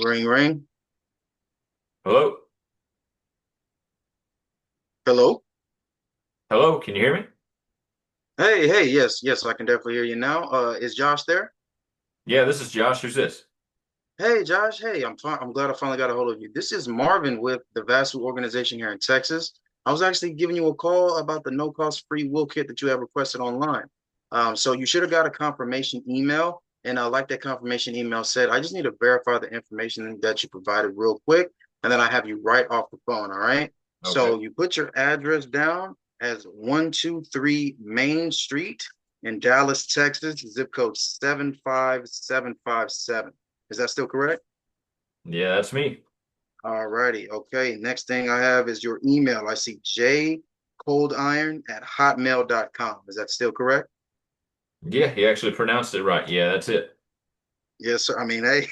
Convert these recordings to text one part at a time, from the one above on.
Ring, ring. Hello? Hello. Hello, can you hear me? Hey, hey, yes, yes, I can definitely hear you now. Is Josh there? Yeah, this is Josh. Who's this? Hey, Josh. Hey, I'm fine. I'm glad I finally got a hold of you. This is Marvin with the Vasu organization here in Texas. I was actually giving you a call about the no-cost free will kit that you have requested online. So you should have got a confirmation email, and like that confirmation email said, I just need to verify the information that you provided real quick, and then I have you right off the phone. All right. Okay. So you put your address down as 123 Main Street in Dallas, Texas, zip code 75757. Is that still correct? Yeah, that's me. All righty. Okay. Next thing I have is your email. I see jcoldiron@hotmail.com. Is that still correct? Yeah, you actually pronounced it right. Yeah, that's it. Yes, sir. I mean, hey,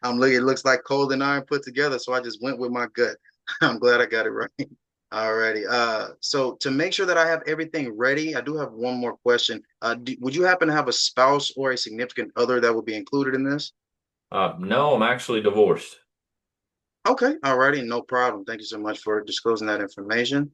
I'm looking, it looks like cold and iron put together, so I just went with my gut. I'm glad I got it right. All righty. So to make sure that I have everything ready, I do have one more question. Would you happen to have a spouse or a significant other that would be included in this? No, I'm actually divorced. Okay. All righty. No problem. Thank you so much for disclosing that information.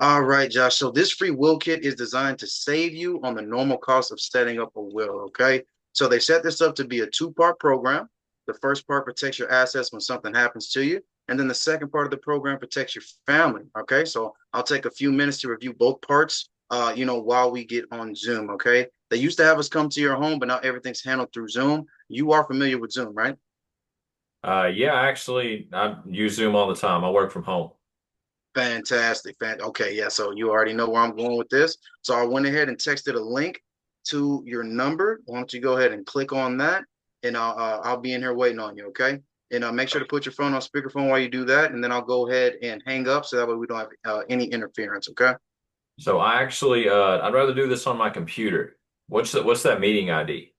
All right, Josh. So this free will kit is designed to save you on the normal cost of setting up a will. Okay. So they set this up to be a two-part program. The first part protects your assets when something happens to you. And then the second part of the program protects your family. Okay. So I'll take a few minutes to review both parts, while we get on Zoom. Okay. They used to have us come to your home, but now everything's handled through Zoom. You are familiar with Zoom, right? Yeah, actually, I use Zoom all the time. I work from home. Fantastic. Okay, yeah. So you already know where I'm going with this. So I went ahead and texted a link to your number. Why don't you go ahead and click on that, and I'll be in here waiting on you. Okay. And make sure to put your phone on speakerphone while you do that, and then I'll go ahead and hang up so that way we don't have any interference. Okay. So I actually, I'd rather do this on my computer. What's that meeting ID?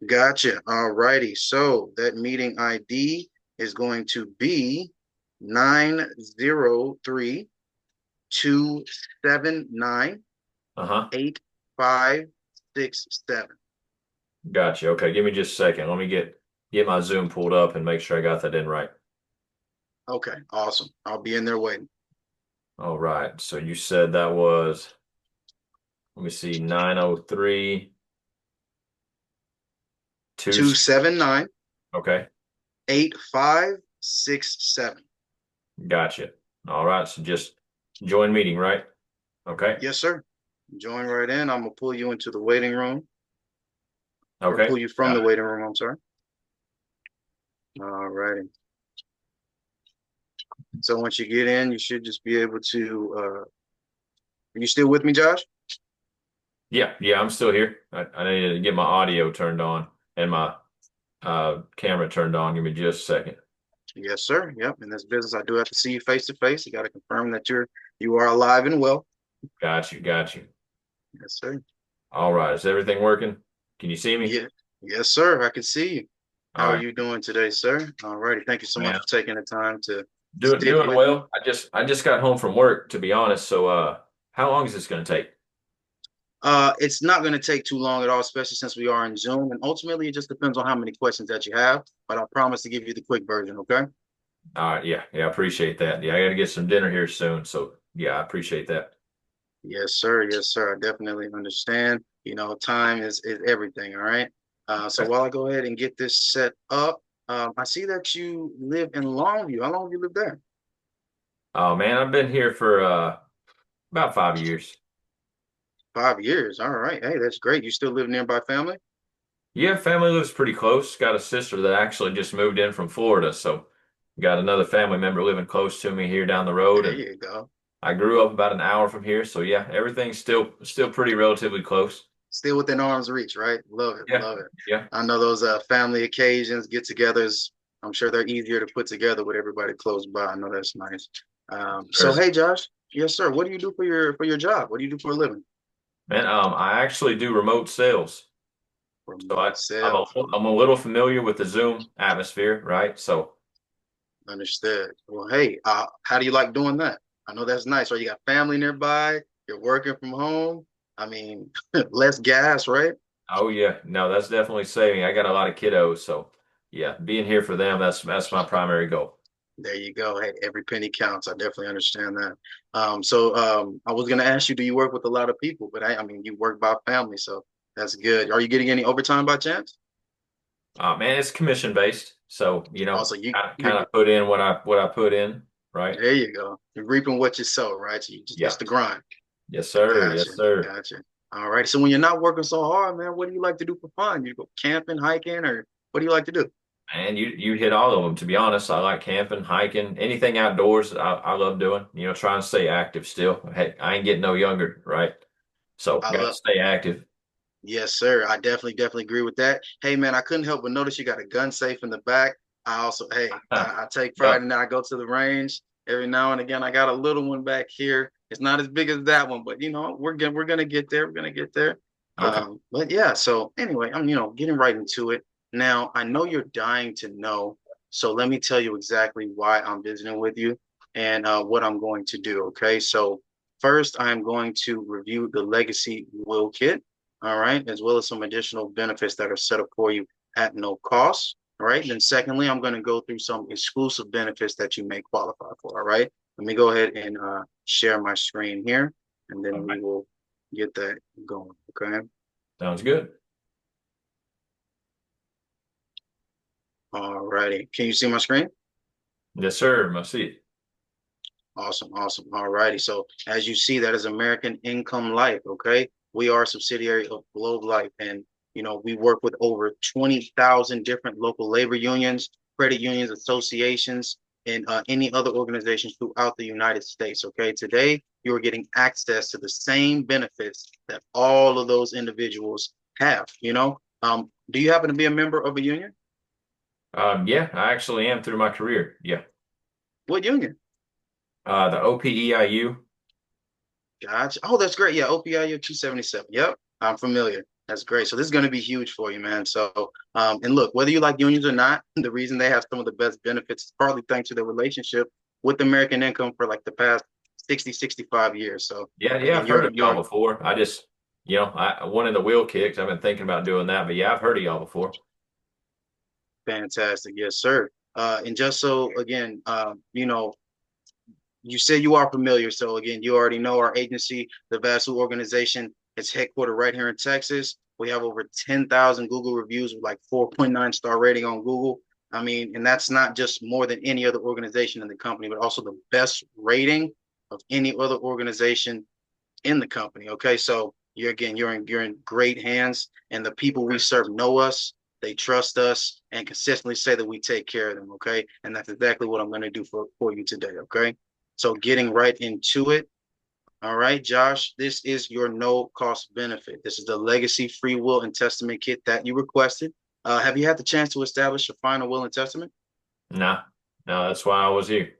Gotcha. All righty. So that meeting ID is going to be 903-279-8567. Uh-huh. Gotcha. Okay, give me just a second. Let me get my Zoom pulled up and make sure I got that in right. Okay, awesome. I'll be in there waiting. All right. So you said that was, let me see, 903 two. 279 Okay. 8567. Gotcha. All right. So just join meeting, right? Okay. Yes, sir. Join right in. I'm gonna pull you into the waiting room or Okay. pull you from Got the it. waiting room. I'm sorry. All righty. So once you get in, you should just be able to. Are you still with me, Josh? Yeah. Yeah. I'm still here. I need to get my audio turned on and my camera turned on. Give me just a second. Yes, sir. Yep. In this business, I do have to see you face to face. You got to confirm that you are alive and well. Got you. Got you. Yes, sir. All right. Is everything working? Can you see me? Yeah. Yes, sir. I can see you. All How are right, you doing today, sir? All righty. Thank you so much man. for taking the time to Doing sit doing with me. well. I just got home from work, to be honest. So how long is this gonna take? It's not going to take too long at all, especially since we are in Zoom. And ultimately, it just depends on how many questions that you have. But I promise to give you the quick version. Okay. All right, yeah, yeah, I appreciate that. Yeah, I gotta get some dinner here soon. So yeah, I appreciate that. Yes, sir. Yes, sir. I definitely understand. Time is everything. All right. So Okay. while I go ahead and get this set up, I see that you live in Longview. How long have you lived there? Oh man, I've been here for about 5 years. 5 years. All right. Hey, that's great. You still live nearby family? Yeah, family lives pretty close. Got a sister that actually just moved in from Florida, so got another family member living close to me here down the road, There and you go. I grew up about an hour from here, so yeah, everything's still pretty relatively close. Still within arm's reach, right? Love it. Yeah, Love it. yeah, I know those family occasions, get-togethers. I'm sure they're easier to put together with everybody close by. I know that's nice. So sure. hey, Josh. Yes, sir. What do you do for your job? What do you do for a living? Man, I actually do remote sales. So Remote I'm sales. I'm a little familiar with the Zoom atmosphere, right? So Understood. Well, hey, how do you like doing that? I know that's nice. Right? You got family nearby. You're working from home. I mean, less gas, right? Oh yeah, no, that's definitely saving. I got a lot of kiddos, so yeah, being here for them, that's my primary goal. There you go. Hey, every penny counts. I definitely understand that. I was gonna ask you, do you work with a lot of people? But I mean, you work by family, so that's good. Are you getting any overtime by chance? Man, it's commission based, so Also, kind of put in what I put in, right? there you go. You're reaping what you sow, right? So you just Yeah. that's the grind. Yes, I sir. gotcha. Yes, sir. Gotcha. All right. So when you're not working so hard, man, what do you like to do for fun? You go camping, hiking, or what do you like to do? And you hit all of them. To be honest, I like camping, hiking, anything outdoors. I love doing. Trying to stay active still. Hey, I ain't getting no younger, right? So I got to love stay active. Yes, sir. I definitely agree with that. Hey, man, I couldn't help but notice you got a gun safe in the back. I also, hey, I take pride Yep. in that. I go to the range every now and again. I got a little one back here. It's not as big as that one, but we're gonna get there. We're gonna get there. Okay. But yeah. So anyway, I'm getting right into it now. I know you're dying to know, so let me tell you exactly why I'm visiting with you and what I'm going to do. Okay. So first, I'm going to review the Legacy Will Kit, all right, as well as some additional benefits that are set up for you at no cost. All right. Then secondly, I'm going to go through some exclusive benefits that you may qualify for. All right. Let me go ahead and share my screen here, and All then we right. will get that going. Okay. Sounds good. All righty. Can you see my screen? Yes, sir. I see it. Awesome, awesome. All righty. So as you see, that is American Income Life. Okay. We are a subsidiary of Globe Life, and we work with over 20,000 different local labor unions, credit unions, associations, and any other organizations throughout the United States. Okay. Today, you are getting access to the same benefits that all of those individuals have. Do you happen to be a member of a union? Yeah, I actually am through my career. Yeah. What union? The OPEIU. Gotcha. Oh, that's great. Yeah, OPIU 277. Yep, I'm familiar. That's great. So this is going to be huge for you, man. So, and look, whether you like unions or not, the reason they have some of the best benefits is partly thanks to their relationship with American Income for like the past 60, 65 years. So Yeah, yeah, again, I've heard you're of y'all you're before. I just, I wanted the wheel kicks. I've been thinking about doing that, but yeah, I've heard of y'all before. fantastic. Yes, sir. And just so again, you said you are familiar. So again, you already know our agency, the Vasu organization, is headquartered right here in Texas. We have over 10,000 Google reviews with like 4.9 star rating on Google. I mean, and that's not just more than any other organization in the company, but also the best rating of any other organization in the company. Okay, so you're in great hands, and the people we serve know us. They trust us and consistently say that we take care of them. Okay, and that's exactly what I'm going to do for you today. Okay, so getting right into it. All right, Josh, this is your no cost benefit. This is the Legacy Free Will and Testament Kit that you requested. Have you had the chance to establish your final will and testament? Nah, no, that's why I was here.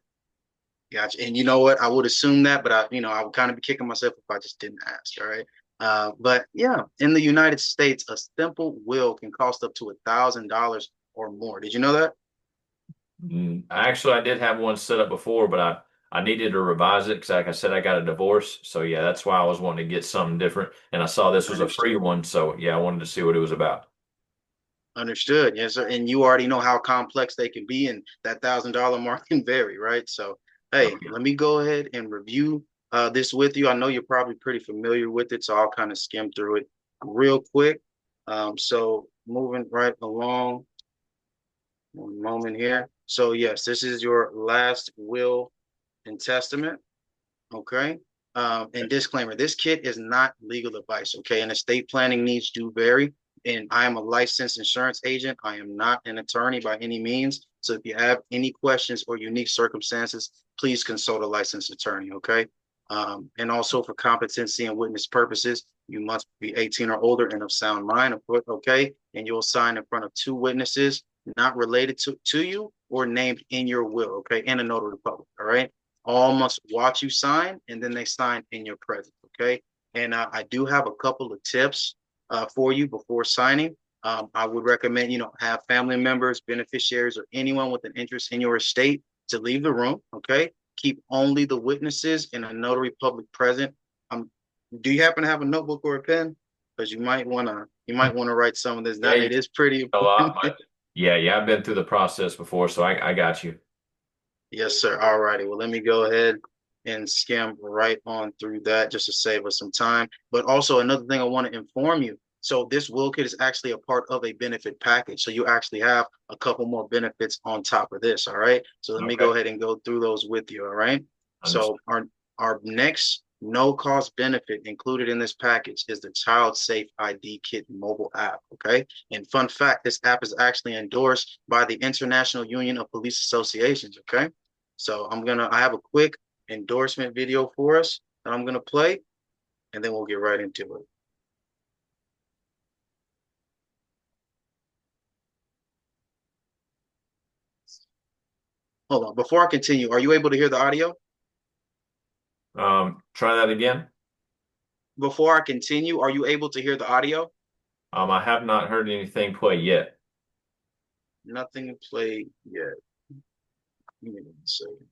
Gotcha. And you know what? I would assume that, but I would kind of be kicking myself if I just didn't ask. All right. But yeah, in the United States, a simple will can cost up to $1,000 or more. Did you know that? Actually, I did have one set up before, but I needed to revise it because, like I said, I got a divorce. So yeah, that's why I was wanting to get something different. And I saw this was a free Understood. one, so yeah, I wanted to see what it was about. Understood. Yes, sir. And you already know how complex they can be, and that $1,000 mark can vary, right? So, Oh hey, yeah. let me go ahead and review this with you. I know you're probably pretty familiar with it, so I'll kind of skim through it real quick. So moving right along, one moment here. So yes, this is your last will and testament. Okay. And disclaimer, this kit is not legal advice. Okay. And estate planning needs do vary. And I am a licensed insurance agent. I am not an attorney by any means. So if you have any questions or unique circumstances, please consult a licensed attorney. Okay. And also for competency and witness purposes, you must be 18 or older and of sound mind. Okay. And you'll sign in front of two witnesses not related to you or named in your will. Okay. And a notary public. All right. All must watch you sign, and then they sign in your presence. Okay. And I do have a couple of tips for you before signing. I would recommend, have family members, beneficiaries, or anyone with an interest in your estate to leave the room. Okay. Keep only the witnesses and a notary public present. Um, do you happen to have a notebook or a pen? because you might wanna write some of this Yeah, down. you It is pretty a lot, important. but yeah, I've been through the process before, so I got you. Yes, sir. All righty. Well, let me go ahead and skim right on through that just to save us some time. But also another thing I want to inform you. So this will kit is actually a part of a benefit package. So you actually have a couple more benefits on top of this. All right. So let me go Okay, ahead and go through those with you. All right. So understood. our next no cost benefit included in this package is the Child Safe ID Kit mobile app. Okay. And fun fact, this app is actually endorsed by the International Union of Police Associations. Okay. So I have a quick endorsement video for us that I'm gonna play, and then we'll get right into it. Hold on, before I continue, are you able to hear the audio? Try that again. Before I continue, are you able to hear the audio? I have not heard anything play yet. Nothing played yet. Give me 1 second.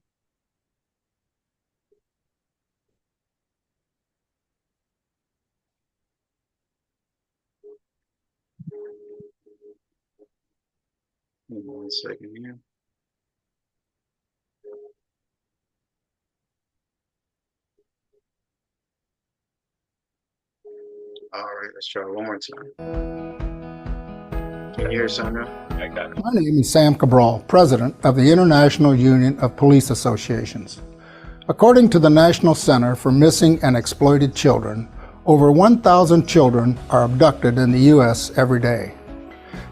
Give me 1 second here. All right, let's try it one more time. Can you hear something now? I got it. My name is Sam Cabral, President of the International Union of Police Associations. According to the National Center for Missing and Exploited Children, over 1,000 children are abducted in the U.S. every day.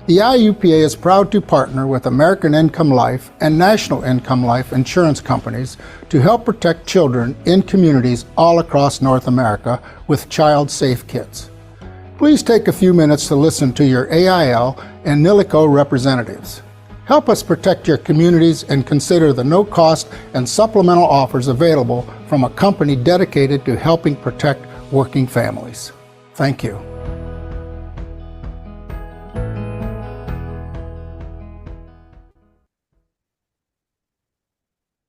The IUPA is proud to partner with American Income Life and National Income Life insurance companies to help protect children in communities all across North America with Child Safe Kits. Please take a few minutes to listen to your AIL and NILICO representatives. Help us protect your communities and consider the no-cost and supplemental offers available from a company dedicated to helping protect working families. Thank you.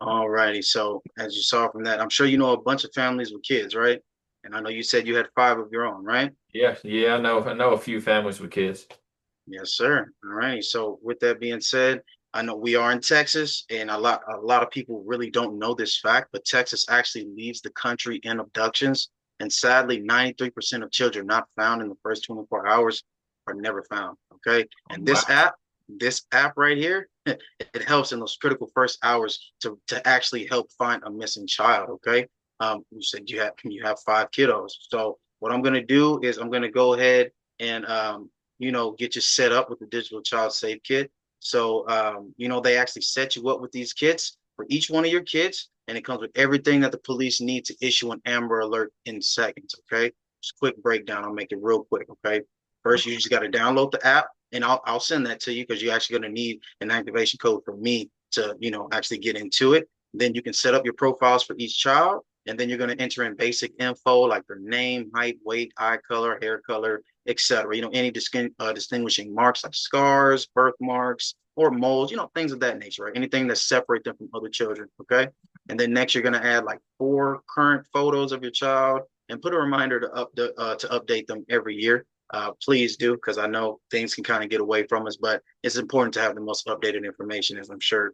All righty. So as you saw from that, I'm sure you know a bunch of families with kids, right? And I know you said you had 5 of your own, right? Yeah, I know a few families with kids. Yes, sir. All right. So with that being said, I know we are in Texas, and a lot of people really don't know this fact, but Texas actually leads the country in abductions. And sadly, 93% of children not found in the first 24 hours are never found. Okay. And Wow. this app right here, it helps in those critical first hours to actually help find a missing child. Okay. You said you have 5 kiddos. So what I'm gonna do is I'm gonna go ahead and get you set up with the digital child safe kit. So, they actually set you up with these kits for each one of your kids, and it comes with everything that the police need to issue an Amber Alert in seconds. Okay, just quick breakdown. I'll make it real quick. Okay, first you just got to download the app, and I'll send that to you because you're actually going to need an activation code from me to actually get into it. Then you can set up your profiles for each child, and then you're going to enter in basic info like their name, height, weight, eye color, hair color, etc. Any distinguishing marks like scars, birthmarks, or moles, things of that nature, right? Anything that separate them from other children, okay? And then next, you're going to add like 4 current photos of your child and put a reminder to update them every year. Please do, because I know things can kind of get away from us, but it's important to have the most updated information, as I'm sure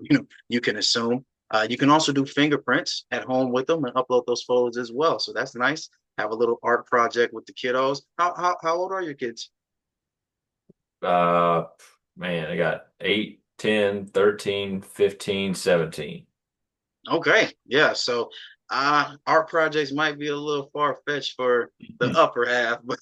you can assume. You can also do fingerprints at home with them and upload those photos as well. So that's nice. Have a little art project with the kiddos. How old are your kids? Uh, Man, I got 8, 10, 13, 15, 17. Okay, yeah. So art projects might be a little far fetched for the upper half, but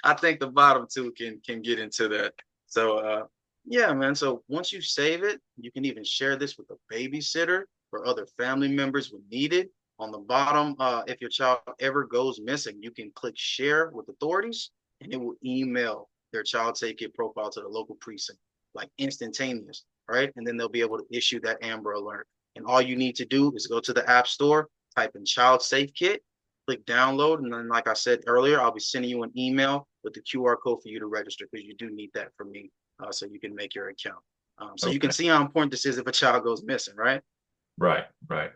I think the bottom two can get into that. So yeah, man. So once you save it, you can even share this with a babysitter or other family members when needed. On the bottom, if your child ever goes missing, you can click share with authorities and it will email their child safe kit profile to the local precinct, like instantaneous, right? And then they'll be able to issue that Amber Alert. And all you need to do is go to the App Store, type in Child Safe Kit, click download. And then, like I said earlier, I'll be sending you an email with the QR code for you to register because you do need that from me so you can make your account. So you can Okay. see how important this is if a child goes missing, right? Right, right.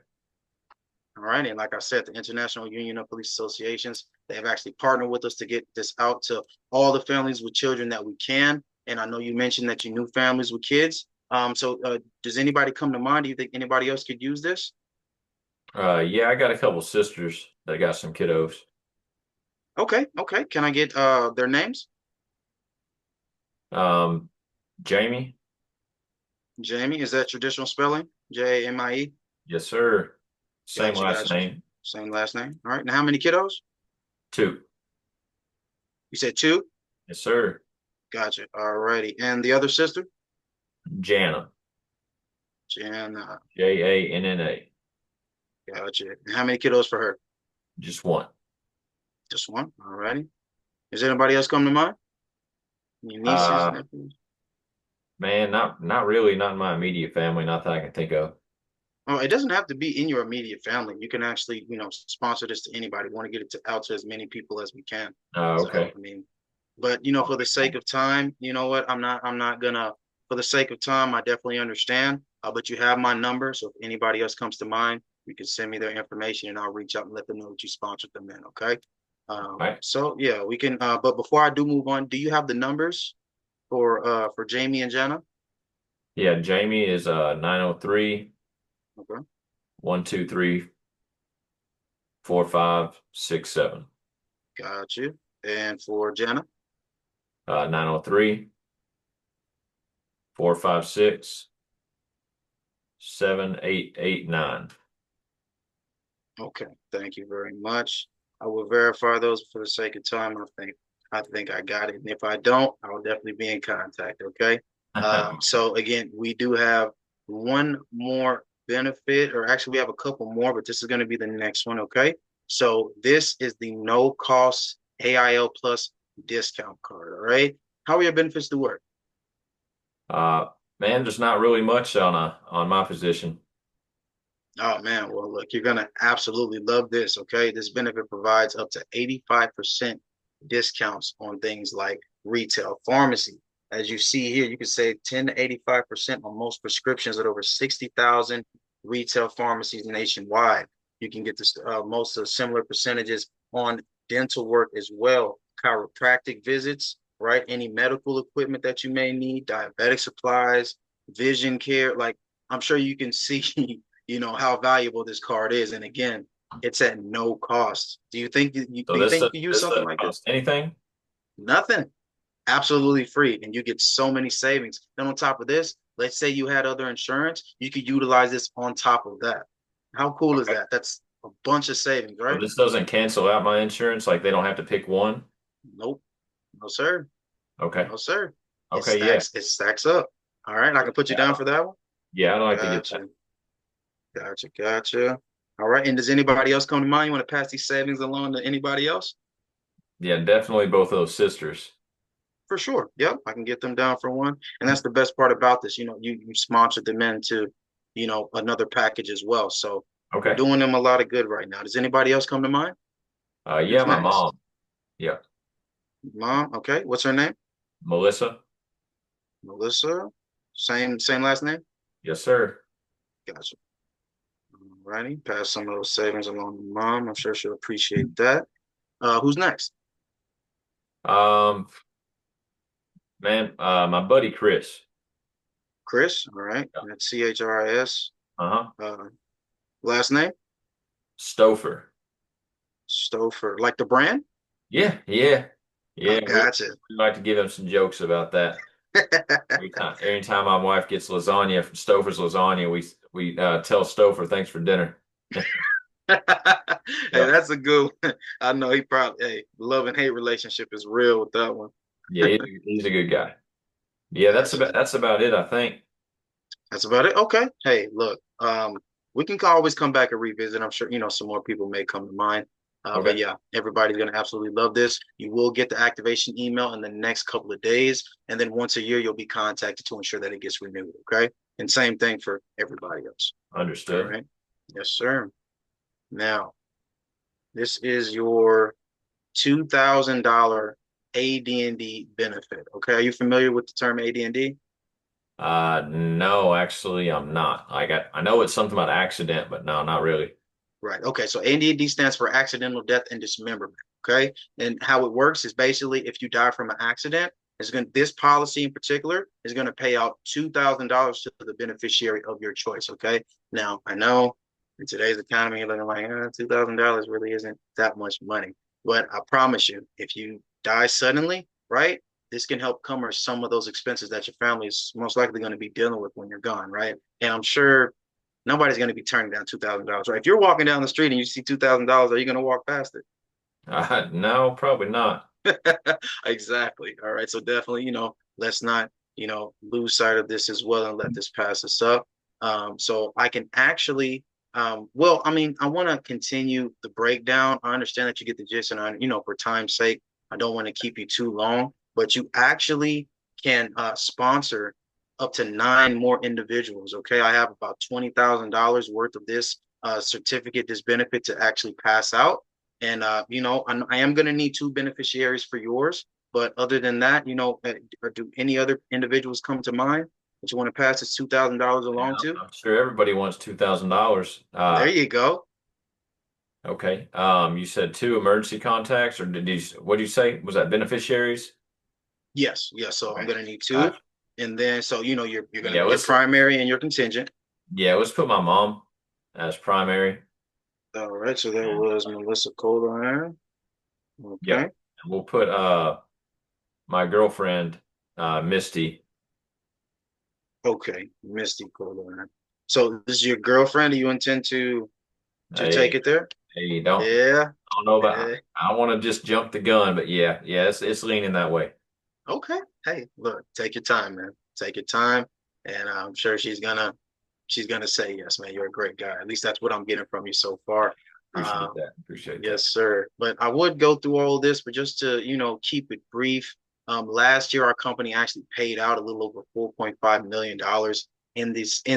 All right. And like I said, the International Union of Police Associations, they have actually partnered with us to get this out to all the families with children that we can. And I know you mentioned that you knew families with kids. Does anybody come to mind? Do you think anybody else could use this? Yeah, I got a couple sisters that got some kiddos. Okay, okay. Can I get their names? Um, Jamie, Jamie, is that traditional spelling? Jamie? yes, sir. Same Gotcha, last gotcha. name. Same last name. All right. Now, how many kiddos? Two, You said two? yes, sir. Gotcha. All righty. And the other sister? Jana, Jan. Janna. Gotcha. And how many kiddos for her? Just one. Just one. All righty. Is anybody else come to mind? Your nieces, Uh, nephews? Man, not really, not in my immediate family, not that I can think of. Oh, it doesn't have to be in your immediate family. You can actually, sponsor this to anybody. We want to get it out to as many people as we can. So, Okay. I mean, but for the sake of time, you know what? I'm not gonna, for the sake of time, I definitely understand. But you have my number. So if anybody else comes to mind, you can send me their information and I'll reach out and let them know that you sponsored them in. Okay. All right. So yeah, we can, but before I do move on, do you have the numbers for Jamie and Jenna? Yeah, Jamie is 903 Okay. 123 4567. Got you. And for Jenna? 903 456 7889. Okay, thank you very much. I will verify those for the sake of time. I think I got it. And if I don't, I will definitely be in contact. Okay. So again, we do have one more benefit, or actually we have a couple more, but this is going to be the next one. Okay. So this is the no cost AIL plus discount card. All right. How are your benefits to work? Uh, Man, there's not really much on my position. Oh man, well look, you're gonna absolutely love this, okay? This benefit provides up to 85% discounts on things like retail pharmacy. As you see here, you can save 10 to 85% on most prescriptions at over 60,000 retail pharmacies nationwide. You can get this most of similar percentages on dental work as well, chiropractic visits, right? Any medical equipment that you may need, diabetic supplies, vision care. Like I'm sure you can see how valuable this card is. And again, it's at no cost. Do you think So you can use this something doesn't like this? cost anything? Nothing. Absolutely free. And you get so many savings. Then on top of this, let's say you had other insurance, you could utilize this on top of that. How cool is Okay. that? That's a bunch of savings, So right? this doesn't cancel out my insurance, like they don't have to pick one? Nope. No, sir. Okay. No, sir. It Okay, yeah. stacks, it stacks up. All right. I can put you down for that one. Yeah, I'd like to get that. Gotcha. Gotcha. Gotcha. All right. And does anybody else come to mind? You want to pass these savings along to anybody else? Yeah, definitely both of those sisters. For sure. Yep. I can get them down for one. And that's the best part about this. You sponsored them into, another package as well. So you're Okay. doing them a lot of good right now. Does anybody else come to mind? Yeah, Who's my next? mom. Yeah. Mom. Okay. What's her name? Melissa. Melissa. Same last name? Yes, sir. Gotcha. All righty. Pass some of those savings along to mom. I'm sure she'll appreciate that. Who's next? Um, Man, my buddy Chris. Chris. All right. Yeah. That's Chris. Uh-huh. Uh, Last name? Stouffer. Stouffer. Like the brand? Yeah, yeah. I Yeah, gotcha. we like to give him some jokes about that. Every time my wife gets lasagna from Stouffer's Lasagna, we tell Stouffer thanks for dinner. Hey, Yeah. that's a good one. I know he probably, hey, love and hate relationship is real with that one. Yeah, he's a good guy. Yeah, Gotcha. that's about it, I think. That's about it. Okay. Hey, look, we can always come back and revisit. I'm sure, some more people may come to mind. But Okay. yeah, everybody's gonna absolutely love this. You will get the activation email in the next couple of days, and then once a year you'll be contacted to ensure that it gets renewed. Okay. And same thing for everybody else. All Understood. right. Yes, sir. Now, this is your $2,000 AD&D benefit. Okay, are you familiar with the term AD&D? No, actually I'm not. I know it's something about accident, but no, not really. Right. Okay. So AD&D stands for accidental death and dismemberment. Okay. And how it works is basically if you die from an accident, this policy in particular is going to pay out $2,000 to the beneficiary of your choice. Okay. Now I know in today's economy, you're looking like $2,000 really isn't that much money, but I promise you, if you die suddenly, right, this can help cover some of those expenses that your family is most likely going to be dealing with when you're gone, right? And I'm sure nobody's going to be turning down $2,000, right? If you're walking down the street and you see $2,000, are you going to walk past it? No, probably not. Exactly. All right. So definitely, let's not, lose sight of this as well and let this pass us up. So I can actually, well, I mean, I want to continue the breakdown. I understand that you get the gist, and for time's sake, I don't want to keep you too long, but you actually can sponsor up to 9 more individuals. Okay. I have about $20,000 worth of this certificate, this benefit to actually pass out. And I am going to need 2 beneficiaries for yours. But other than that, or do any other individuals come to mind that you want to pass this $2,000 Yeah, along to? I'm sure everybody wants $2,000. There you go. Okay. You said 2 emergency contacts, or what did you say? Was that beneficiaries? Yes, yes. So I'm Okay. going to need two, Gotcha. and then so you're going to Yeah, be a primary and your contingent. let's put my mom as primary. All right. So that And was Melissa Colon. yep. Okay. And we'll put my girlfriend, Misty. Okay. Misty Colon. So this is your girlfriend. Do you intend to take Hey, it there? hey, don't Yeah. I don't know about Yeah. I don't want to just jump the gun, but yeah, it's leaning that way. Okay. Hey, look, take your time, man. Take your time, and I'm sure she's gonna say yes, man. You're a great guy. At least that's what I'm getting from you so far. Appreciate Um, that. Appreciate that. yes, sir. But I would go through all of this, but just to keep it brief. Last year our company actually paid out a little over $4.5 million in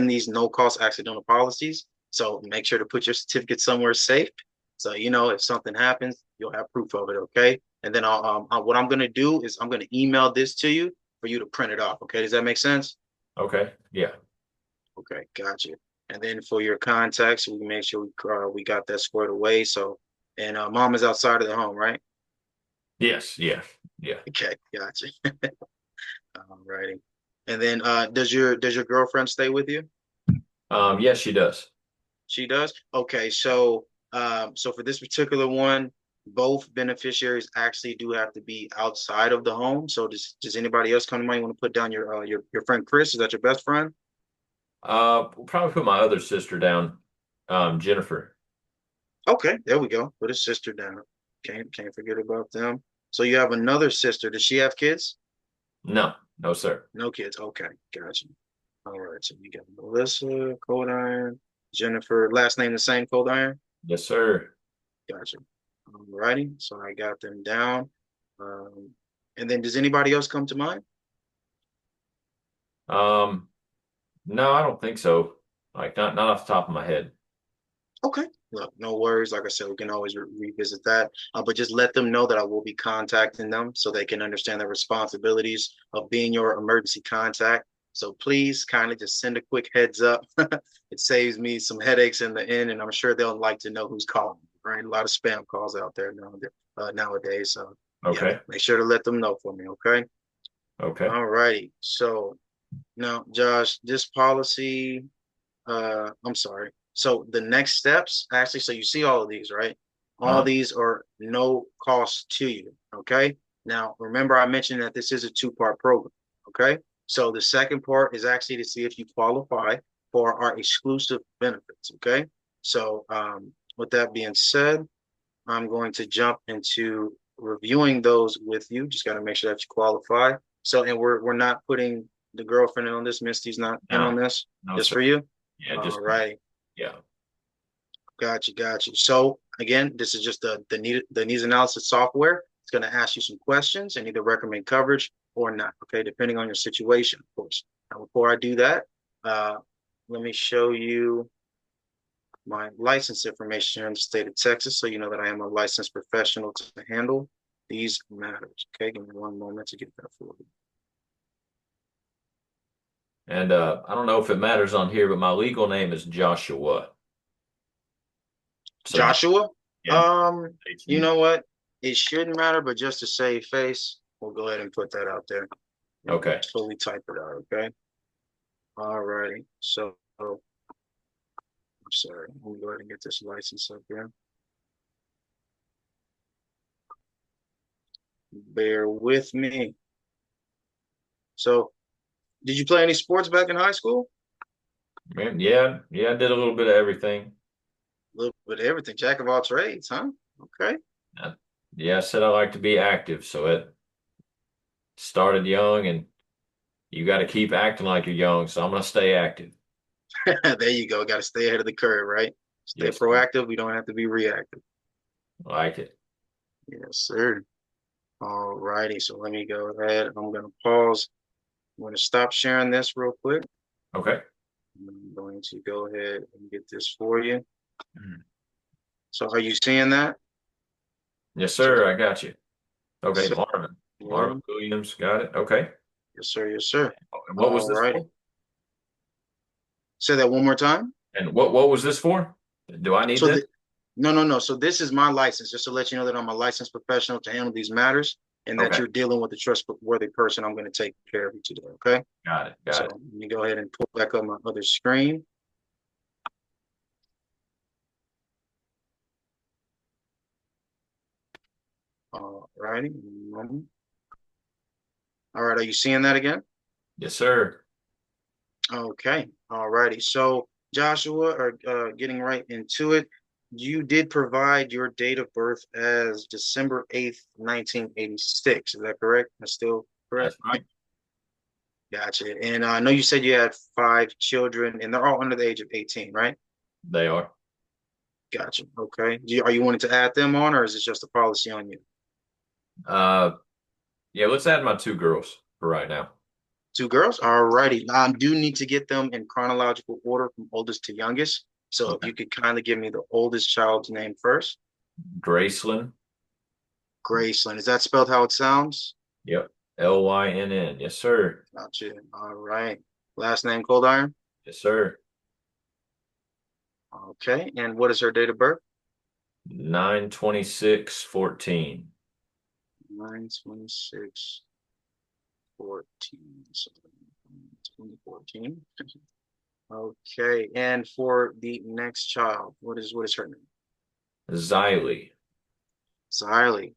these no cost accidental policies. So make sure to put your certificate somewhere safe. So if something happens, you'll have proof of it. Okay. And then what I'm gonna do is I'm gonna email this to you for you to print it off. Okay, does that make sense? Okay. Yeah. Okay, gotcha. And then for your contacts, we make sure we got that squared away. So, and mom is outside of the home, right? Yes. Yeah. Yeah. Okay, gotcha. All righty. And then does your girlfriend stay with you? Yes, she does. She does. Okay, so for this particular one, both beneficiaries actually do have to be outside of the home. So does anybody else come to mind? You want to put down your friend Chris? Is that your best friend? We'll probably put my other sister down, Jennifer. Okay, there we go. Put his sister down. Can't forget about them. So you have another sister. Does she have kids? No, no, sir. No kids. Okay, gotcha. All right. So you got Melissa, Cold Iron, Jennifer. Last name the same, Cold Iron. Yes, sir. Gotcha. All righty. So I got them down. Um, and then does anybody else come to mind? Um, no, I don't think so. Like not off the top of my head. Okay. Look, no worries. Like I said, we can always revisit that. But just let them know that I will be contacting them so they can understand the responsibilities of being your emergency contact. So please kindly just send a quick heads up. It saves me some headaches in the end, and I'm sure they'll like to know who's calling, right? A lot of spam calls out there nowadays. So yeah, Okay. make sure to let them know for me, okay? Okay. All righty. So now, Josh, this policy, I'm sorry. So the next steps, actually, so you see all of these, right? All Uh-huh. these are no cost to you. Okay. Now, remember, I mentioned that this is a two-part program. Okay. So the second part is actually to see if you qualify for our exclusive benefits. Okay. So, with that being said, I'm going to jump into reviewing those with you. Just got to make sure that you qualify. So, and we're not putting the girlfriend in on this. Misty's not in on No, this. no, Just sir. for you. Yeah, All just right. yeah. Got you. So again, this is just the needs analysis software. It's going to ask you some questions and either recommend coverage or not. Okay, depending on your situation, of course. Now, before I do that, uh, let me show you my license information here in the state of Texas, so you know that I am a licensed professional to handle these matters. Okay, give me one moment to get that for you. And I don't know if it matters on here, but my legal name is Joshua. So Joshua? yeah, Um, you 18. know what? It shouldn't matter, but just to save face, we'll go ahead and put that out there. And we'll Okay. totally type it out, okay? All righty. So, I'm sorry. We'll go ahead and get this license up here. Bear with me. So, did you play any sports back in high school? Man, yeah, yeah, I did a little bit of everything. A little bit of everything. Jack of all trades, huh? Okay. Uh, yeah, I said I like to be active, so it started young, and you got to keep acting like you're young. So I'm gonna stay active. There you go. Got to stay ahead of the curve, right? Stay Yes, sir. proactive. We don't have to be reactive. Like it. Yes, sir. All righty. So let me go ahead. I'm going to pause. I'm going to stop sharing this real quick. Okay. I'm going to go ahead and get this for you. Mhm. So are you seeing that? Yes, So, sir. I got you. Okay, so Marvin. yeah, Marvin Williams. Got it. Okay. yes, sir. Yes, sir. And what was All this righty. for? Say that one more time. And what was this for? Do I need So this? the, no, no, no. So this is my license, just to let you know that I'm a licensed professional to handle these matters and that Okay. you're dealing with a trustworthy person. I'm going to take care of you today. Okay. Got it. So Got it. let me go ahead and pull back up my other screen. All righty. All right. Are you seeing that again? Yes, sir. Okay. All righty. So Joshua, or getting right into it, you did provide your date of birth as December 8th, 1986. Is that correct? That's still correct? That's right. Gotcha. And I know you said you had five children and they're all under the age of 18, right? They are. Gotcha. Okay. Are you wanting to add them on or is it just a policy on you? Uh, yeah, let's add my two girls for right now. Two girls? All righty. I do need to get them in chronological order from oldest to youngest. So if Okay. you could kindly give me the oldest child's name first. Graceland. Graceland. Is that spelled how it sounds? Yep. Lynn. Yes, sir. Gotcha. All right. Last name Cold Iron. Yes, sir. Okay. And what is her date of birth? 9/26/14. 9/26/14. So 2014. Okay. And for the next child, what is her name? Xylee. Xylee.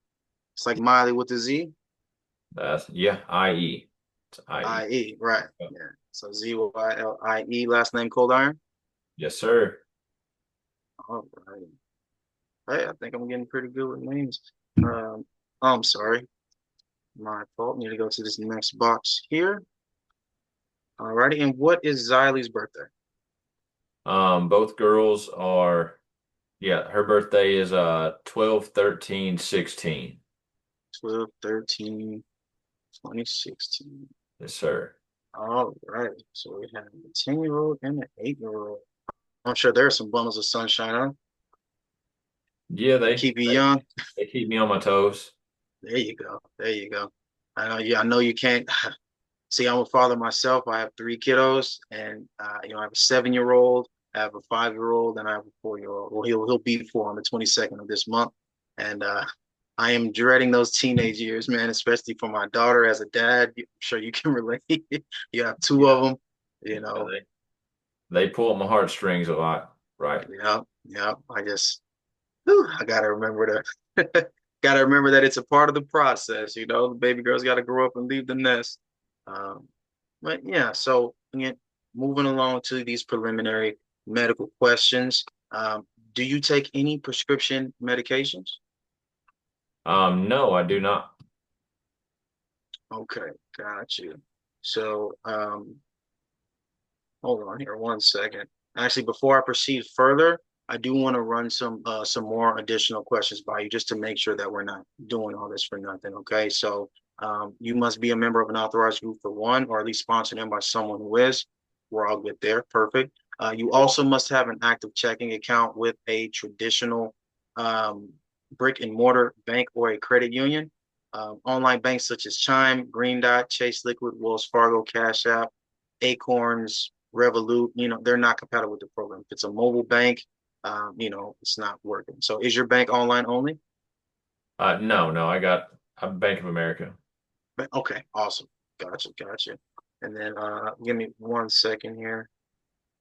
It's like Miley with the Z. That's yeah, IE. It's IE. I-E, right. Yep. Yeah. So Zyllie, last name Cold Iron. Yes, sir. All right. Hey, I think I'm getting pretty good with names. Um, I'm sorry. My fault. Need to go to this next box here. All righty. And what is Xylie's birthday? Both girls are yeah, her birthday is 12/13/16. 12, 13, 2016. Yes, sir. All right. So we have a 10-year-old and an 8-year-old. I'm sure there are some bundles of sunshine, huh? Yeah, Keep you young. they keep me on my toes. There you go. There you go. I know you can't. See, I'm a father myself. I have three kiddos, and I have a 7-year-old, I have a 5-year-old, and I have a 4-year-old. Well, he'll be 4 on the 22nd of this month, and I am dreading those teenage years, man. Especially for my daughter as a dad. I'm sure you can relate. You have two Yeah, of them, you yeah, know. they pull at my heartstrings a lot. Right. Yeah, yeah. I gotta remember to gotta remember that it's a part of the process. The baby girl's got to grow up and leave the nest. Um, but yeah, so again, moving along to these preliminary medical questions. Do you take any prescription medications? No, I do not. Okay, got you. So, hold on here one second. Actually, before I proceed further, I do want to run some more additional questions by you just to make sure that we're not doing all this for nothing. Okay, so you must be a member of an authorized group for one, or at least sponsored in by someone who is. We're all good there. Perfect. You also must have an active checking account with a traditional um, brick and mortar bank or a credit union. Online banks such as Chime, Green Dot, Chase Liquid, Wells Fargo, Cash App, Acorns, Revolut, they're not compatible with the program. If it's a mobile bank, it's not working. So is your bank online only? No, I'm Bank of America. Okay, awesome. Gotcha. And then give me 1 second here.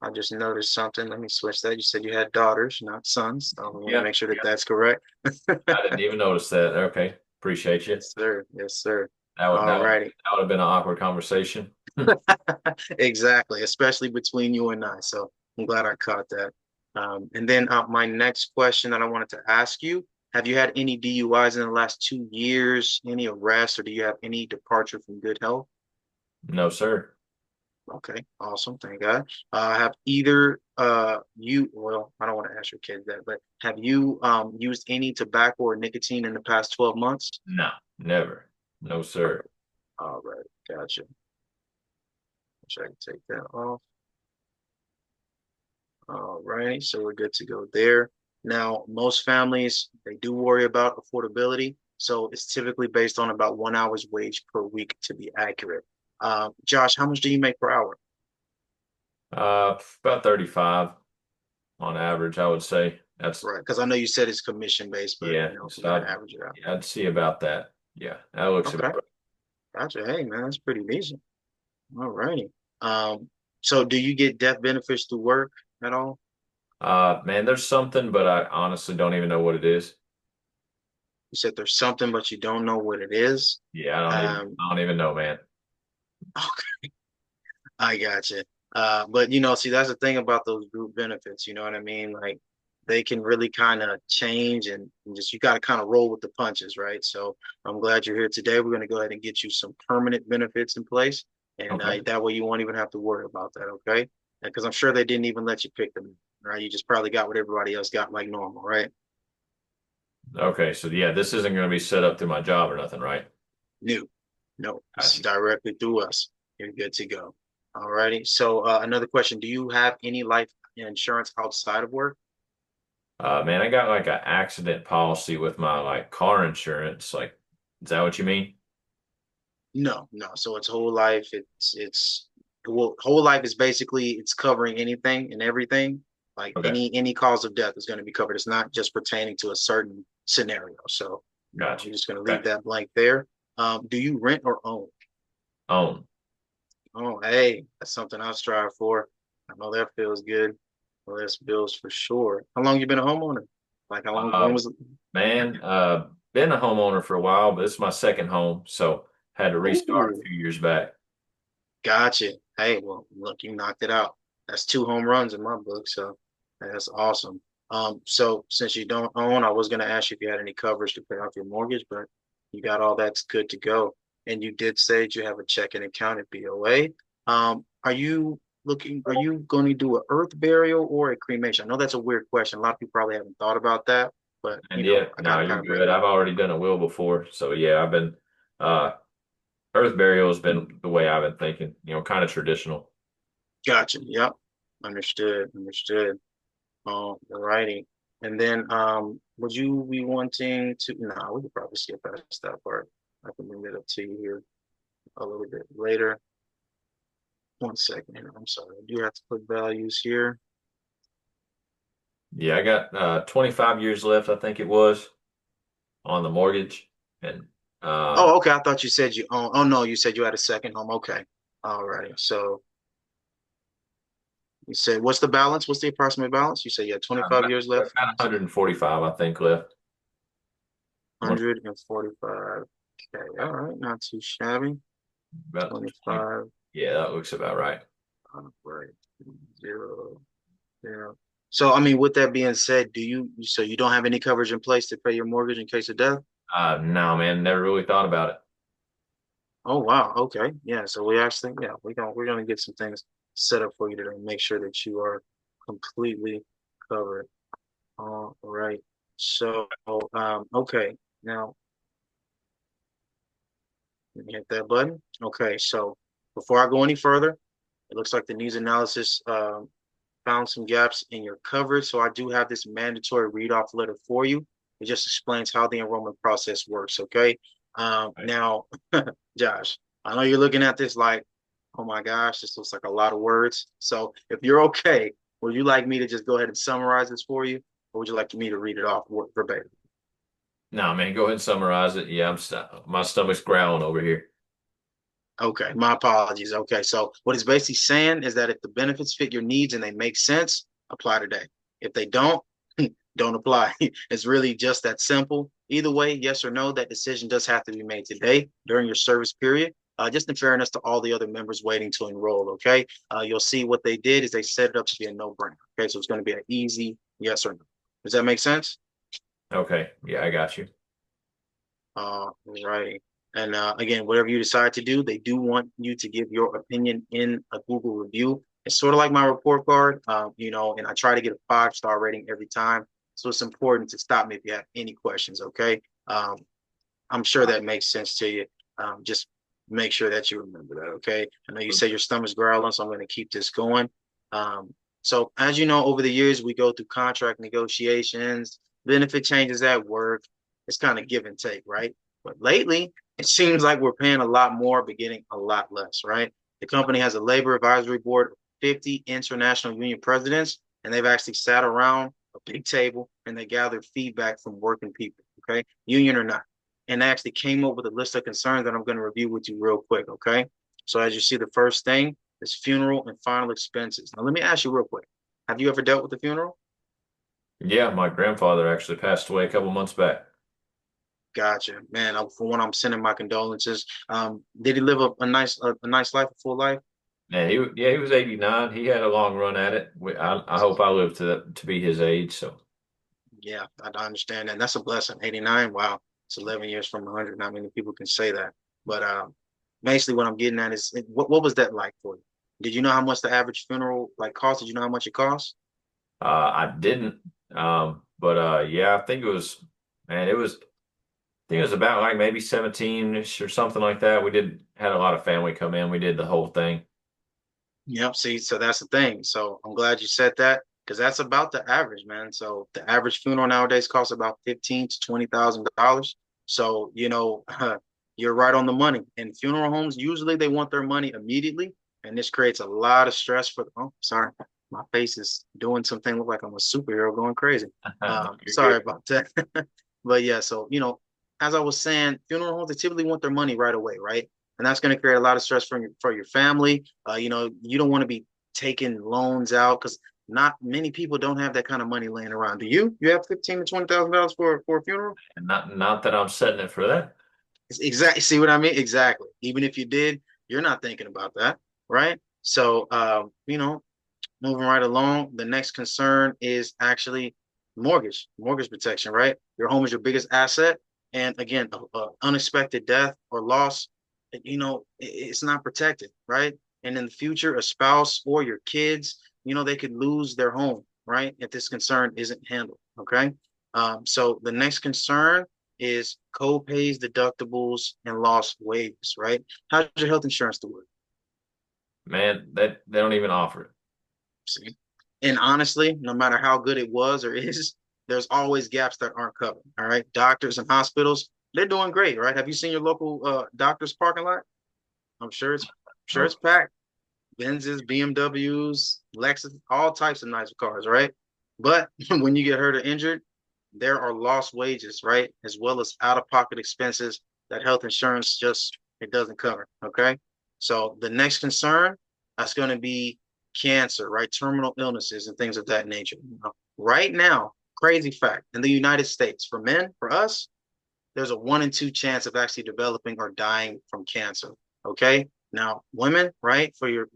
I just noticed something. Let me switch that. You said you had daughters, not sons. I want to Yeah, make sure that that's correct. I didn't even notice that. Okay, appreciate you. Yes, sir. Yes, sir. That would All that would righty. that would have been an awkward conversation. Exactly, especially between you and I. So I'm glad I caught that. And then my next question that I wanted to ask you, have you had any DUIs in the last 2 years, any arrests, or do you have any departure from good health? No, sir. Okay, awesome. Thank God. Have either you, well, I don't want to ask your kids that, but have you used any tobacco or nicotine in the past 12 months? No, never. No, sir. Okay, all right, gotcha. Wish I could take that off. All right, so we're good to go there. Now, most families, they do worry about affordability. So it's typically based on about 1 hour's wage per week to be accurate. Josh, how much do you make per hour? About 35 on average, I would say. That's Right, because I know you said it's commission based, but yeah. if So you had to average it out. I'd see about that. Yeah, that looks Okay, about right. gotcha. Hey, man, that's pretty decent. All righty. So do you get death benefits through work at all? Man, there's something, but I honestly don't even know what it is. You said there's something, but you don't know what it is. Yeah, Um, I don't even know, man. I gotcha. But see, that's the thing about those group benefits, you know what I mean? Like they can really kind of change and just you got to kind of roll with the punches, right? So I'm glad you're here today. We're going to go ahead and get you some permanent benefits in place, and Okay. that way you won't even have to worry about that, okay? Because I'm sure they didn't even let you pick them, right? You just probably got what everybody else got like normal, right? Okay. So yeah, this isn't going to be set up through my job or nothing, right? New. No, this is Gotcha. directly through us. You're good to go. All righty. So another question. Do you have any life insurance outside of work? Man, I got like an accident policy with my like car insurance. Like, is that what you mean? No. So it's whole life. It's well, whole life is basically it's covering anything and everything. Like Okay. any cause of death is going to be covered. It's not just pertaining to a certain scenario. So Gotcha. I'm just going to Okay. leave that blank there. Do you rent or own? Own. Oh, hey, that's something I strive for. I know that feels good. Less bills for sure. How long you been a homeowner? Like how long? When Uh, was it? Man, been a homeowner for a while, but it's my second home, so had to restart a Ooh, few years back. gotcha. Hey, well, look, you knocked it out. That's 2 home runs in my book, so that's awesome. So since you don't own, I was gonna ask you if you had any coverage to pay off your mortgage, but you got all that's good to go. And you did say that you have a checking account at BOA. Are you going to do an earth burial or a cremation? I know that's a weird question. A lot of people probably haven't thought about that, but And yeah, I no, gotta you're kind of bring good. it I've up. already done a will before, so yeah, I've been uh earth burial has been the way I've been thinking, kind of traditional. Gotcha. Yep. Understood. Alrighty. And then would you be wanting to nah, we could probably skip past that part. I can bring it up to you here a little bit later. 1 second here. I'm sorry. I do have to put values here. Yeah, I got 25 years left, I think it was, on the mortgage. And Oh, okay. I thought you said you own. Oh no, you said you had a second home. Okay. Alrighty. So you said what's the balance? What's the approximate balance? You said you had 25 years left. about 145, I think, left. 145. Okay. All right. Not too shabby. About 20. 25. Yeah, that looks about right. Right. Zero. Yeah. So, I mean, with that being said, so you don't have any coverage in place to pay your mortgage in case of death? No, man, never really thought about it. Oh, wow. Okay. Yeah. So we're gonna get some things set up for you to make sure that you are completely covered. All right. So, okay. Now, let me hit that button. Okay. So before I go any further, it looks like the needs analysis found some gaps in your coverage. So I do have this mandatory read off letter for you. It just explains how the enrollment process works. Okay. Right. Now, Josh, I know you're looking at this like, oh my gosh, this looks like a lot of words. So if you're okay, Would you like me to just go ahead and summarize this for you, or would you like me to read it off verbatim? No, man, go ahead and summarize it. Yeah, my stomach's growling over here. Okay, my apologies. Okay, so what it's basically saying is that if the benefits fit your needs and they make sense, apply today. If they don't, don't apply. It's really just that simple. Either way, yes or no, that decision does have to be made today during your service period. Just in fairness to all the other members waiting to enroll. Okay, you'll see what they did is they set it up to be a no-brainer. Okay, so it's going to be an easy yes or no. Does that make sense? Okay, yeah, I got you. Right. And again, whatever you decide to do, they do want you to give your opinion in a Google review. It's sort of like my report card, and I try to get a 5-star rating every time. So it's important to stop me if you have any questions. Okay. I'm sure that makes sense to you. Just make sure that you remember that. Okay. I know you say your stomach's growling, so I'm going to keep this going. So as you know, over the years, we go through contract negotiations, benefit changes at work. It's kind of give and take, right? But lately, it seems like we're paying a lot more, but getting a lot less, right? The company has a labor advisory board of 50 international union presidents, and they've actually sat around a big table and they gathered feedback from working people, okay, union or not. And they actually came up with a list of concerns that I'm going to review with you real quick, okay? So as you see, the first thing is funeral and final expenses. Now, let me ask you real quick. Have you ever dealt with the funeral? Yeah, my grandfather actually passed away a couple months back. Gotcha, man. For one, I'm sending my condolences. Did he live a nice life, a full life? Yeah, he was 89. He had a long run at it. I hope I live to be his age. So Yeah, I understand that. That's a blessing. 89, wow. It's 11 years from 100. Not many people can say that. But basically, what I'm getting at is, what was that like for you? Did you know how much the average funeral like cost? Did you know how much it cost? I didn't. But yeah, I think it was, man, I think it was about like maybe 17-ish or something like that. We had a lot of family come in. We did the whole thing. Yep. See, so that's the thing. So I'm glad you said that because that's about the average, man. So the average funeral nowadays costs about 15 to $20,000. So you're right on the money. And funeral homes usually they want their money immediately, and this creates a lot of stress for. Oh, sorry, my face is doing something look like I'm a superhero going crazy. You're Sorry good. about that. But yeah, so as I was saying, funeral homes they typically want their money right away, right? And that's going to create a lot of stress for your family. You don't want to be taking loans out because not many people don't have that kind of money laying around. Do you? You have 15 to $20,000 for a funeral? And not that I'm setting it for that. Exactly. See what I mean? Exactly. Even if you did, you're not thinking about that, right? So, moving right along, the next concern is actually mortgage protection, right? Your home is your biggest asset, and again, unexpected death or loss, it's not protected, right? And in the future, a spouse or your kids, they could lose their home, right? If this concern isn't handled, okay? So the next concern is co-pays, deductibles, and lost wages, right? How's your health insurance to work? Man, that they don't even offer it. See? And honestly, no matter how good it was or is, there's always gaps that aren't covered. All right. Doctors and hospitals, they're doing great, right? Have you seen your local doctor's parking lot? I'm sure it's Nope. packed. Benzes, BMWs, Lexus, all types of nice cars, right? But when you get hurt or injured, there are lost wages, right? As well as out-of-pocket expenses that health insurance just it doesn't cover. Okay. So the next concern that's going to be cancer, right? Terminal illnesses and things of that nature. Right now, crazy fact in the United States, for men, for us, there's a 1 in 2 chance of actually developing or dying from cancer. Okay. Now, women, right, for your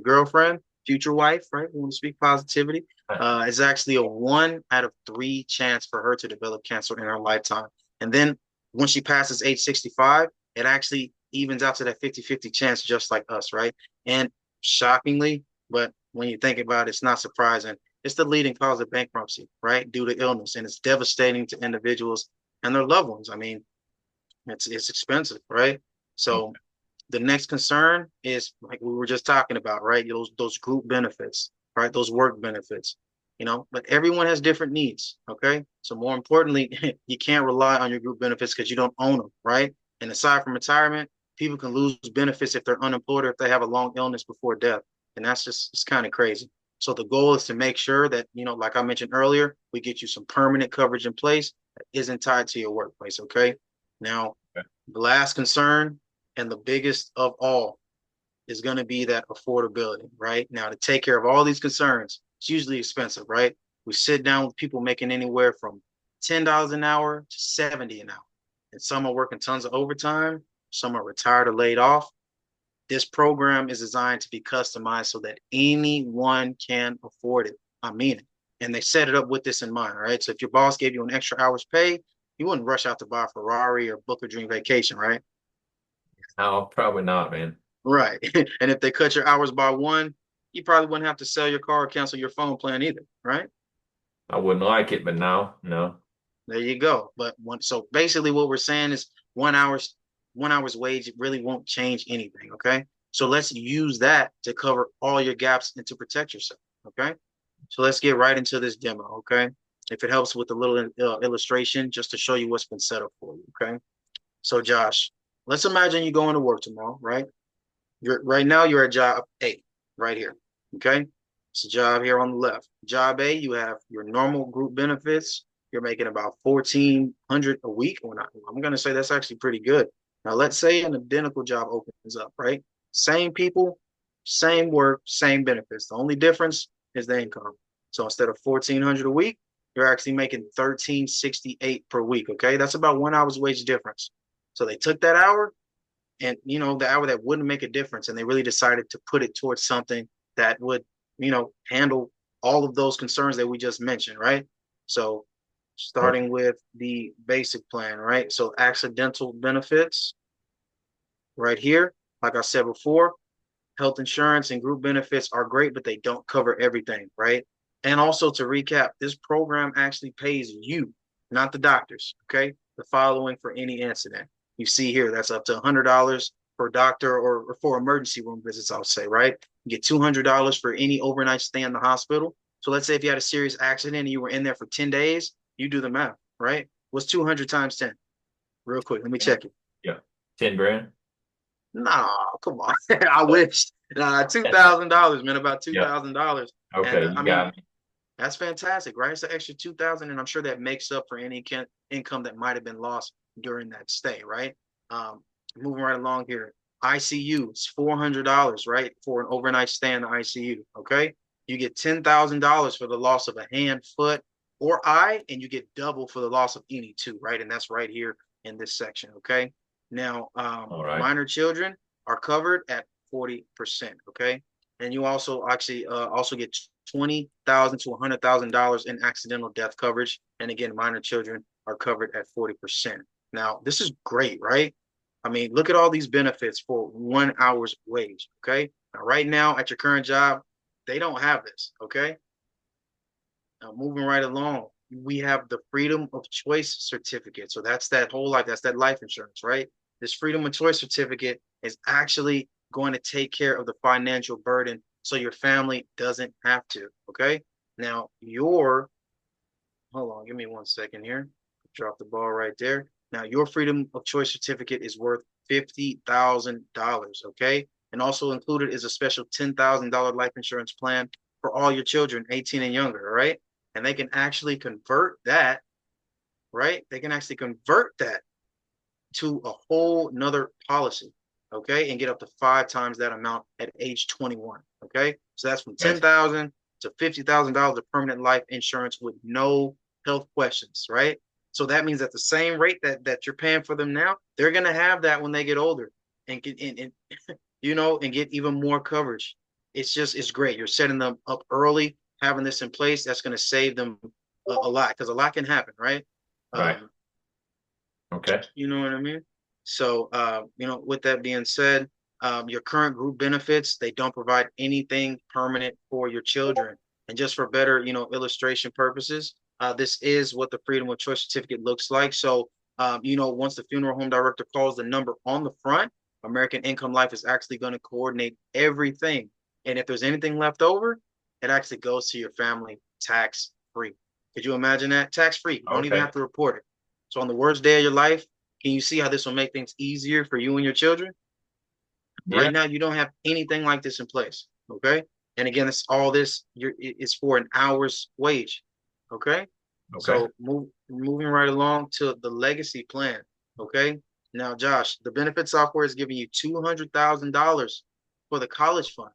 girlfriend, future wife, right? We want to speak positivity. It's actually a 1 out of 3 chance for her to develop cancer in her lifetime. And then when she passes age 65, it actually evens out to that 50-50 chance, just like us, right? And shockingly, but when you think about it, it's not surprising. It's the leading cause of bankruptcy, right? Due to illness. And it's devastating to individuals and their loved ones. I mean, it's expensive, right? So the next concern is like we were just talking about, right? Those group benefits, right? Those work benefits, but everyone has different needs. Okay. So more importantly, you can't rely on your group benefits because you don't own them, right? And aside from retirement, people can lose benefits if they're unemployed or if they have a long illness before death. And that's just it's kind of crazy. So the goal is to make sure that, like I mentioned earlier, we get you some permanent coverage in place that isn't tied to your workplace. Okay. Now, Okay. the last concern and the biggest of all is going to be that affordability, right? Now, to take care of all these concerns, it's usually expensive, right? We sit down with people making anywhere from $10 an hour to 70 an hour. And some are working tons of overtime, some are retired or laid off. This program is designed to be customized so that anyone can afford it. I mean it. And they set it up with this in mind, right? So if your boss gave you an extra hour's pay, you wouldn't rush out to buy a Ferrari or book a dream vacation, right? No, probably not, man. Right. And if they cut your hours by one, you probably wouldn't have to sell your car or cancel your phone plan either, right? I wouldn't like it, but no. There you go. But so basically what we're saying is 1 hour's wage really won't change anything. Okay. So let's use that to cover all your gaps and to protect yourself. Okay. So let's get right into this demo. Okay. If it helps with a little illustration, just to show you what's been set up for you. Okay. So Josh, let's imagine you going to work tomorrow, right? Right now you're at job A right here. Okay. It's a job here on the left. Job A, you have your normal group benefits. You're making about 1,400 a week. I'm going to say that's actually pretty good. Now, let's say an identical job opens up, right? Same people, same work, same benefits. The only difference is the income. So instead of 1,400 a week, you're actually making 1,368 per week. Okay. That's about 1 hour's wage difference. So they took that hour and, the hour that wouldn't make a difference. And they really decided to put it towards something that would, handle all of those concerns that we just mentioned, right? So starting with the basic plan, right? So accidental benefits right here. Like I said before, health insurance and group benefits are great, but they don't cover everything, right? And also to recap, this program actually pays you, not the doctors, okay? The following for any incident. You see here, that's up to $100 per doctor or for emergency room visits, I'll say, right? You get $200 for any overnight stay in the hospital. So let's say if you had a serious accident and you were in there for 10 days, you do the math, right? What's 200 times 10? Real quick, let me check it. Yeah. 10 grand. No, come on. I wish. Nah, $2,000, man, about Yeah. $2,000. Okay, And you got me. that's fantastic, right? It's an extra 2,000, and I'm sure that makes up for any income that might have been lost during that stay, right? Moving right along here. ICU, it's $400, right? For an overnight stay in the ICU. Okay. You get $10,000 for the loss of a hand, foot, or eye, and you get double for the loss of any two, right? And that's right here in this section. Okay. Now, All right. minor children are covered at 40%. Okay. And you also actually also get $20,000 to $100,000 in accidental death coverage. And again, minor children are covered at 40%. Now, this is great, right? I mean, look at all these benefits for 1 hour's wage. Okay. Now, right now at your current job, they don't have this. Okay. Now, moving right along, we have the freedom of choice certificate. So that's that life insurance, right? This freedom of choice certificate is actually going to take care of the financial burden so your family doesn't have to. Okay. Now, hold on, give me 1 second here. Drop the ball right there. Now, your freedom of choice certificate is worth $50,000. Okay. And also included is a special $10,000 life insurance plan for all your children, 18 and younger. All right. And they can actually convert that, right? They can actually convert that to a whole nother policy, okay, and get up to 5 times that amount at age 21. Okay. So that's from $10,000 to $50,000 of permanent life insurance with no health questions, right? So that means at the same rate that you're paying for them now, they're gonna have that when they get older and get and get even more coverage. It's great. You're setting them up early, having this in place. That's gonna save them a lot because a lot can happen, right? Right. Okay. You know what I mean? So, with that being said, your current group benefits, they don't provide anything permanent for your children. And just for better, illustration purposes, this is what the freedom of choice certificate looks like. So, once the funeral home director calls the number on the front, American Income Life is actually going to coordinate everything. And if there's anything left over, it actually goes to your family tax free. Could you imagine that? Tax free. You don't even have to report it. So on the worst day of your life, can you see how this will make things easier for you and your children? Yeah. Right now, you don't have anything like this in place. Okay. And again, it's for an hour's wage. Okay. Okay. So moving right along to the legacy plan. Okay. Now, Josh, the benefit software is giving you $200,000 for the college fund.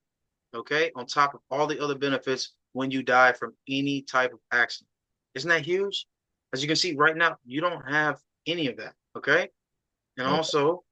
Okay. On top of all the other benefits when you die from any type of accident. Isn't that huge? As you can see right now, you don't have any of that. Okay. And Okay. also,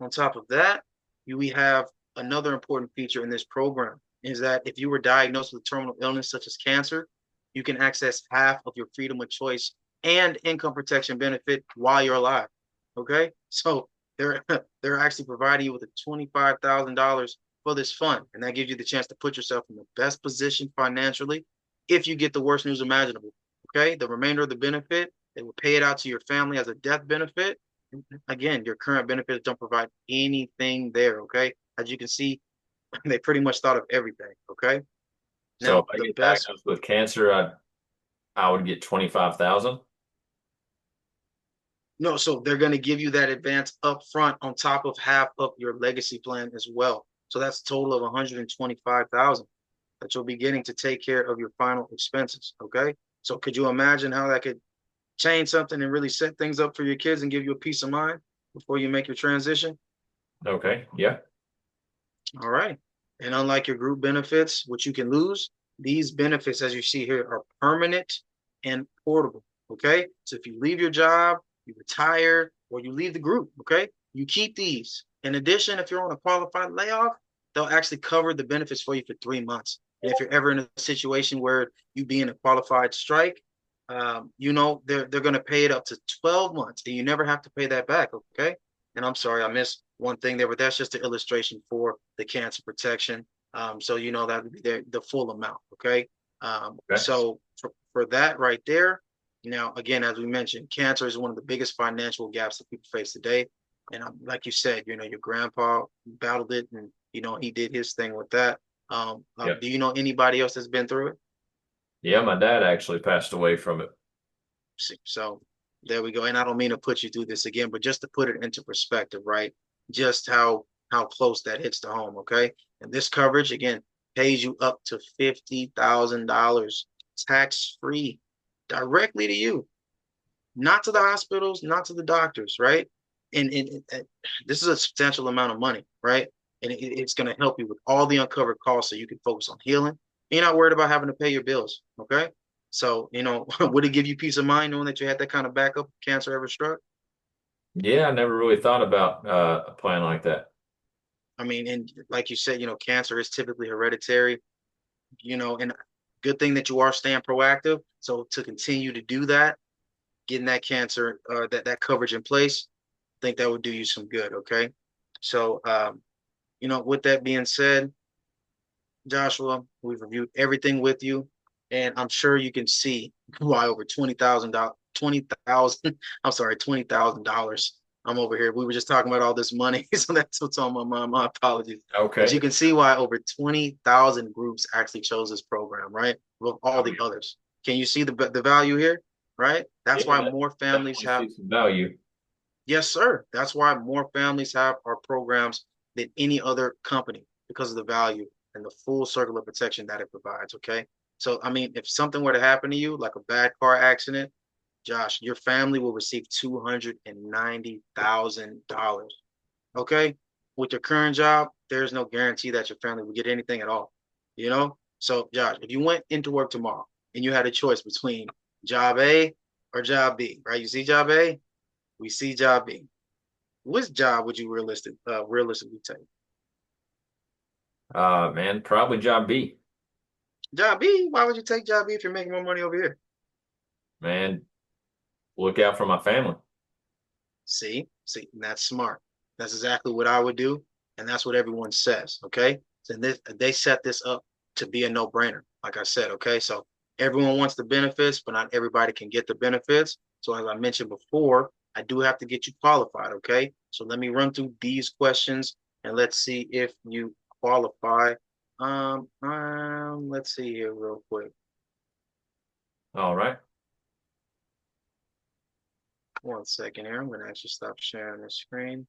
on top of that, we have another important feature in this program is that if you were diagnosed with a terminal illness such as cancer, you can access half of your freedom of choice and income protection benefit while you're alive. Okay, so they're they're actually providing you with a $25,000 for this fund, and that gives you the chance to put yourself in the best position financially if you get the worst news imaginable. Okay, the remainder of the benefit they will pay it out to your family as a death benefit. Again, your current benefits don't provide anything there. Okay, as you can see, they pretty much thought of everything. Okay, So if now I the get best diagnosed with cancer, I would get 25,000. no, so they're going to give you that advance up front on top of half of your legacy plan as well. So that's a total of 125,000 that you'll be getting to take care of your final expenses. Okay, so could you imagine how that could change something and really set things up for your kids and give you a peace of mind before you make your transition? Okay. Yeah. All right. And unlike your group benefits, which you can lose, these benefits, as you see here, are permanent and portable. Okay. So if you leave your job, you retire, or you leave the group, okay, you keep these. In addition, if you're on a qualified layoff, they'll actually cover the benefits for you for 3 months. And if you're ever in a situation where you be in a qualified strike, they're going to pay it up to 12 months and you never have to pay that back. Okay. And I'm sorry, I missed one thing there, but that's just an illustration for the cancer protection. So you know that would be the full amount. Okay. Okay. So for that right there, now again, as we mentioned, cancer is one of the biggest financial gaps that people face today. And like you said, your grandpa battled it, and he did his thing with that. Yeah. Do you know anybody else that's been through it? Yeah. My dad actually passed away from it. So there we go. And I don't mean to put you through this again, but just to put it into perspective, right? Just how close that hits to home, okay? And this coverage again pays you up to $50,000 tax free directly to you, not to the hospitals, not to the doctors, right? And this is a substantial amount of money, right? And it's going to help you with all the uncovered costs so you can focus on healing. You're not worried about having to pay your bills, okay? So, would it give you peace of mind knowing that you had that kind of backup if cancer ever struck? Yeah. I never really thought about a plan like that. I mean, and like you said, cancer is typically hereditary, and good thing that you are staying proactive. So to continue to do that, getting that cancer, that coverage in place, I think that would do you some good. Okay. So, with that being said, Joshua, we've reviewed everything with you, and I'm sure you can see why over $20,000, 20,000, I'm sorry, $20,000. I'm over here. We were just talking about all this money, so that's what's on my mind. My apologies. But you Okay. can see why over 20,000 groups actually chose this program, right? With all Oh, the yeah. others. Can you see the value here, right? That's Yeah. why more families Definitely have. see some value. Yes, sir. That's why more families have our programs than any other company because of the value and the full circle of protection that it provides. Okay. So, I mean, if something were to happen to you, like a bad car accident, Josh, your family will receive $290,000. Okay. With your current job, there's no guarantee that your family will get anything at all. So, Josh, if you went into work tomorrow and you had a choice between job A or job B, right? You see job A, we see job B. Which job would you realistically take? Man, probably job B. Job B? Why would you take job B if you're making more money over here? Man, look out for my family. See, that's smart. That's exactly what I would do, and that's what everyone says. Okay, so they set this up to be a no-brainer. Like I said, okay, so everyone wants the benefits, but not everybody can get the benefits. So as I mentioned before, I do have to get you qualified. Okay, so let me run through these questions and let's see if you qualify. Let's see here real quick. All right. 1 second here. I'm gonna actually stop sharing the screen.